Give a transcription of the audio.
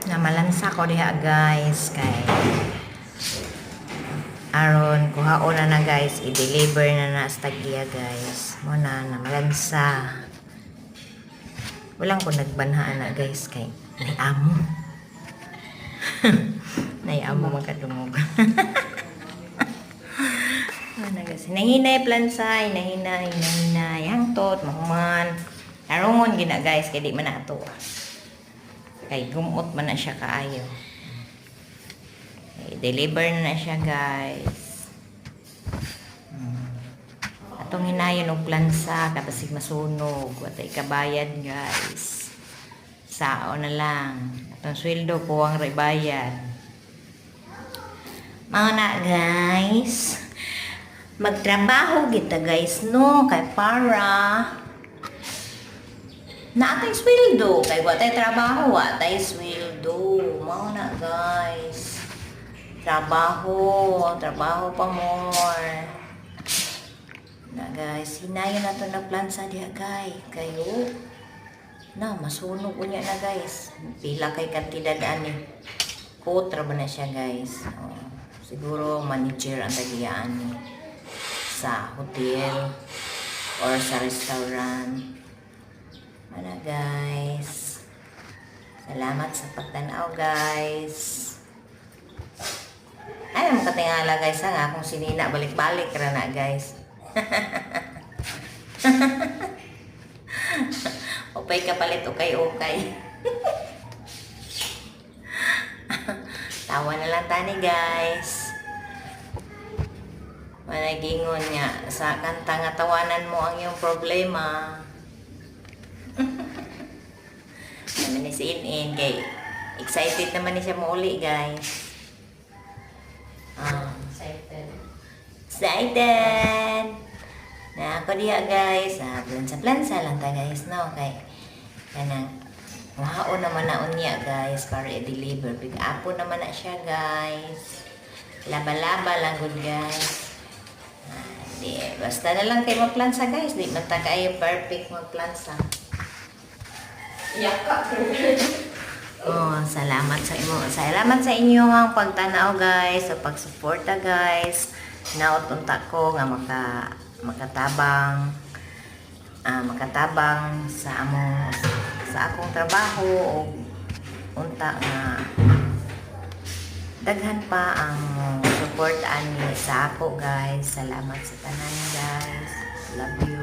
Nga malansa ko diha guys kay aron kuhaon na guys, i-deliver na sa tagya guys. Mo na malansa. Walang ko nagbanhaan na guys kay naiamo. Naiamo magkadungog. Ano guys, hinahinay plansay, hinahinay hangtot mahuman. Aron gina guys kay di man ato. Kay gumot man na siya kaayo. I-deliver na siya guys. Atong hinayon og plansa kapasig masunog, watay kabayad guys. Sao na lang. Atong sweldo ko ang bayad. Mao na guys. Magtrabaho kita guys no kay para natay sweldo kay watay trabaho, watay sweldo. Mao na guys. Trabaho pa more. Na guys, hinayon na to na plansa diha guys. Kayo na masunog unya na guys. Pila kay kantidad ani. Kotra ba na siya guys. Siguro manager ang tagiyaan ni sa hotel or sa restaurant. Ano guys. Salamat sa pagtanaw guys. Ay, mo katingala guys nga kung sinina balik-balik ra na guys. Upay kapalit ukay-ukay. Tawa na lang tani guys. Managingon nga sa kanta nga tawanan mo ang iyong problema. Naman ni si In kay excited naman ni siya mauli guys. Excited na ako diya guys. Plansa lang ta guys no kay kanang mahaon naman na unya guys para i-deliver. Big apo naman na siya guys. Laba-laba lang good guys. Di basta na lang kay magplansa guys. Di man ta kayo perfect magplansa. Yaka. Salamat sa inyo. Salamat sa inyo ang pagtanaw guys, sa pagsuporta guys. Naot unta ko nga makatabang sa akong trabaho o unta nga daghan pa ang support ani sa ako guys. Salamat sa tanan guys. Love you.